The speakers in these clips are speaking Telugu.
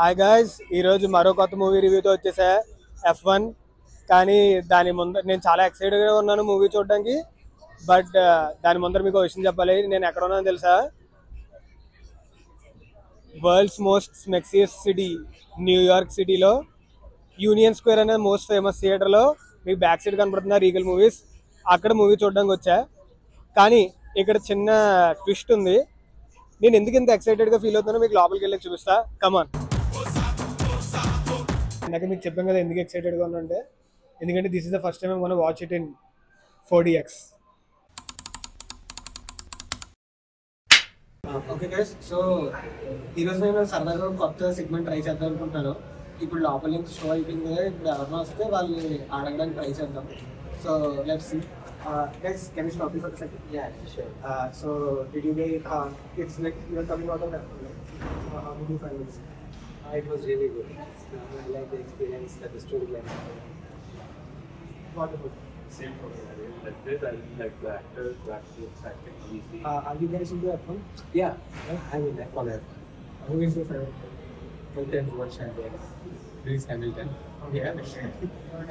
హాయ్ గైస్, ఈరోజు మరో కొత్త మూవీ రివ్యూతో వచ్చేసా F1. కానీ దాని ముందర నేను చాలా ఎక్సైటెడ్గా ఉన్నాను మూవీ చూడడానికి. బట్ దాని ముందర మీకు విషయం చెప్పాలి. నేను ఎక్కడ ఉన్నానో తెలుసా? వరల్డ్స్ మోస్ట్ స్మెక్సియస్ట్ సిటీ న్యూయార్క్ సిటీలో యూనియన్ స్క్వేర్ అనే మోస్ట్ ఫేమస్ థియేటర్లో మీకు బ్యాక్ సైడ్ కనపడుతున్న రీగల్ మూవీస్. అక్కడ మూవీ చూడడానికి వచ్చా. కానీ ఇక్కడ చిన్న ట్విస్ట్ ఉంది. నేను ఎందుకు ఇంత ఎక్సైటెడ్గా ఫీల్ అవుతున్నానో మీకు లోపలికి వెళ్ళి చూపిస్తా. కమాన్. ఇందాక మీకు చెప్పాం కదా ఎందుకు ఎక్సైటెడ్గా ఉన్నానంటే, ఎందుకంటే this is the first time I'm gonna watch it in 4DX. Okay guys, so ఈరోజు నేను సరదాగా కొత్త సెగ్మెంట్ ట్రై చేద్దాం అనుకుంటున్నాను. ఇప్పుడు లోపల నుంచి షో అయిపోయింది కదా, ఇప్పుడు ఎవరైనా వస్తే వాళ్ళని అడగడానికి ట్రై చేద్దాం. So let's see. Guys, can you stop me for a second? Yeah, sure. So did you get it's like you're coming out of that, how did you find it? It was really good. I like the experience, the storyline. What about Same for me. I really liked it. I really like the actors, the acting, easy. are you guys into F1? Yeah, I mean, I follow it. Who is your favorite? Hamilton, World Champion. Lewis Hamilton. Yeah.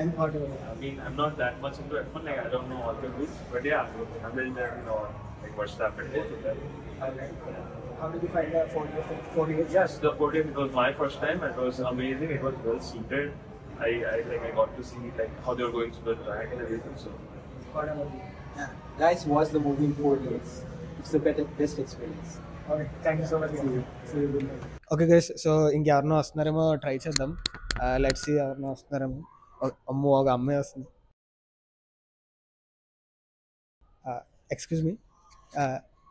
And what about I mean, I'm not that much into F1. Like, I don't know all the rules, but yeah, Hamilton or like Verstappen, both of them. okay. How did you find the 4DX? Yes, the 4D was my first time. It was amazing. It was well suited. I got to see like how they were going through the track and everything. So What about you? Yeah. Guys, watch the movie in 4DX. It's the best experience. Okay, thank you so much. See you. Good night. Okay guys, so ఇంకెవరినో వస్తున్నారేమో ట్రై చేద్దాం. లెట్స్ సీ ఎవరినో వస్తున్నారేమో. అమ్మో, ఒక అమ్మాయి వస్తుంది. Excuse me,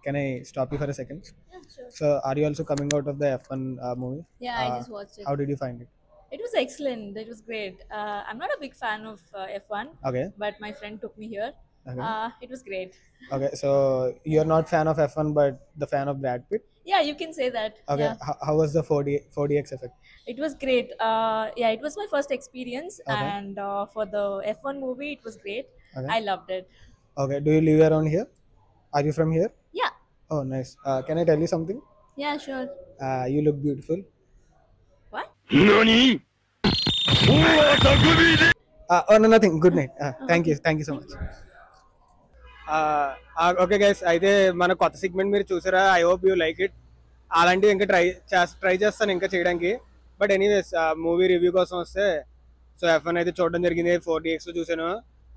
can I stop you for a second? Yeah, sure. So are you also coming out of the F1 movie? Yeah, I just watched it. How did you find it? It was excellent. It was great. I'm not a big fan of F1, Okay. but my friend took me here. Okay. It was great. Okay, so you're not fan of F1 but the fan of Brad Pitt? Yeah, you can say that. Okay. Yeah. How was the 4DX effect? It was great. Yeah, it was my first experience, Okay. and for the F1 movie, it was great. Okay. I loved it. Okay, do you live around here? Are you from here? Yeah. Oh, nice. Can I tell you something? Yeah, sure. You look beautiful. What? Oh, no, nothing. Good night. Thank you so much. Okay guys, అయితే మన కొత్త సెగ్మెంట్ మీరు చూసారా? I hope you like it. అలాంటివి ఇంకా ట్రై చేస్తాను ఇంకా చేయడానికి. బట్ ఎనీవేస్, మూవీ రివ్యూ కోసం వస్తే, సో F1 అయితే చూడడం జరిగింది. 4DX చూసాను.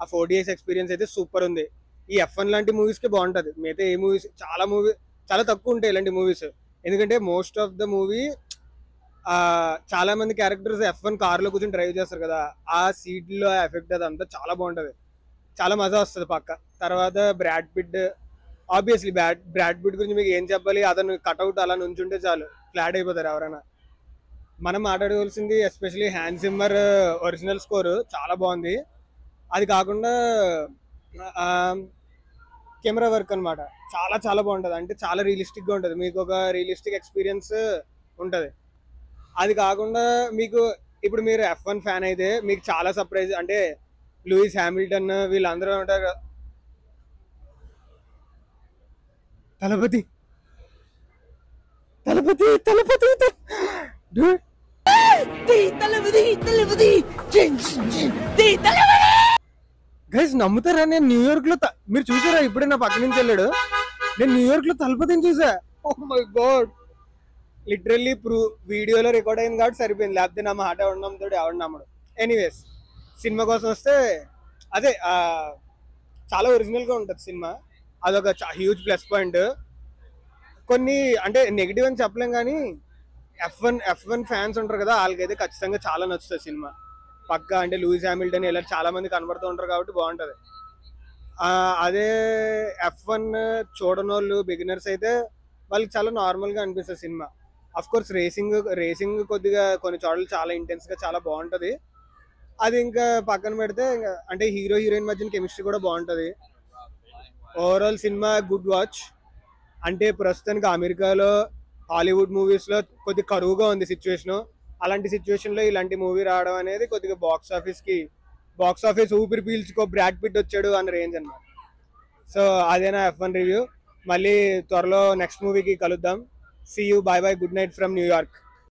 ఆ 4DX ఎక్స్పీరియన్స్ అయితే సూపర్ ఉంది. ఈ F1 లాంటి మూవీస్కి బాగుంటుంది. మిగతా ఏ మూవీస్ చాలా తక్కువ ఉంటాయి ఇలాంటి మూవీస్. ఎందుకంటే మోస్ట్ ఆఫ్ ద మూవీ చాలా మంది క్యారెక్టర్స్ F1 కార్లో కూర్చొని డ్రైవ్ చేస్తారు కదా, ఆ సీట్లో ఎఫెక్ట్ అదంతా చాలా బాగుంటుంది. చాలా మజా వస్తుంది పక్క. తర్వాత Brad Pitt, obviously Brad Pitt గురించి మీకు ఏం చెప్పాలి? అతను కట్అవుట్ అలా నుంచుంటే చాలు ఫ్లాట్ అయిపోతారు ఎవరైనా. మనం మాట్లాడవలసింది ఎస్పెషలీ హ్యాన్స్ జిమ్మర్ ఒరిజినల్ స్కోర్ చాలా బాగుంది. అది కాకుండా కెమెరా వర్క్ అనమాట చాలా చాలా బాగుంటుంది. అంటే చాలా రియలిస్టిక్గా ఉంటుంది. మీకు ఒక రియలిస్టిక్ ఎక్స్పీరియన్స్ ఉంటుంది. అది కాకుండా మీకు ఇప్పుడు మీరు F1 ఫ్యాన్ అయితే మీకు చాలా సర్ప్రైజ్. అంటే లూయిస్ హ్యామిల్టన్ వీళ్ళందరూ ఉంటారు కదా. తలపతి గైస్, నమ్ముతారా? నేను న్యూయార్క్ లో మీరు చూసారా? ఇప్పుడే నా పక్క నుంచి వెళ్ళాడు. నేను న్యూయార్క్ లో తలపతిని చూసా. ఓ మై గాడ్, లిటరల్లీ వీడియోలో రికార్డ్ అయింది కాబట్టి సరిపోయింది. లేకపోతే నా మాట ఎవడు నమ్మడు. ఎనీవేస్, సినిమా కోసం వస్తే అదే చాలా ఒరిజినల్గా ఉంటుంది సినిమా. అదొక హ్యూజ్ ప్లస్ పాయింట్. కొన్ని అంటే నెగిటివ్ అని చెప్పలేం, కానీ F1 ఫ్యాన్స్ ఉంటారు కదా, వాళ్ళకైతే ఖచ్చితంగా చాలా నచ్చుతుంది సినిమా పక్కా. అంటే లూయిస్ హ్యామిల్టన్ ఇలా చాలా మంది కనబడుతూ ఉంటారు కాబట్టి బాగుంటుంది. అదే F1 చూడని వాళ్ళు బిగినర్స్ అయితే వాళ్ళకి చాలా నార్మల్గా అనిపిస్తుంది సినిమా. అఫ్ కోర్స్ రేసింగ్ కొద్దిగా కొన్ని చోట్ల చాలా ఇంటెన్స్గా చాలా బాగుంటుంది. అది ఇంకా పక్కన పెడితే అంటే హీరో హీరోయిన్ మధ్యన కెమిస్ట్రీ కూడా బాగుంటుంది. Overall cinema good watch. అంటే ప్రస్తుతానికి అమెరికాలో హాలీవుడ్ మూవీస్లో కొద్దిగా కరువుగా ఉంది సిచ్యువేషను. అలాంటి సిచ్యువేషన్లో ఇలాంటి మూవీ రావడం అనేది కొద్దిగా బాక్స్ ఆఫీస్ ఊపిరి పీల్చుకో బ్రాడ్ పిట్ వచ్చాడు అన్న రేంజ్ అన్నమాట. సో అదేనా F1 రివ్యూ. మళ్ళీ త్వరలో నెక్స్ట్ మూవీకి కలుద్దాం. See you. Bye bye. Good night from New York.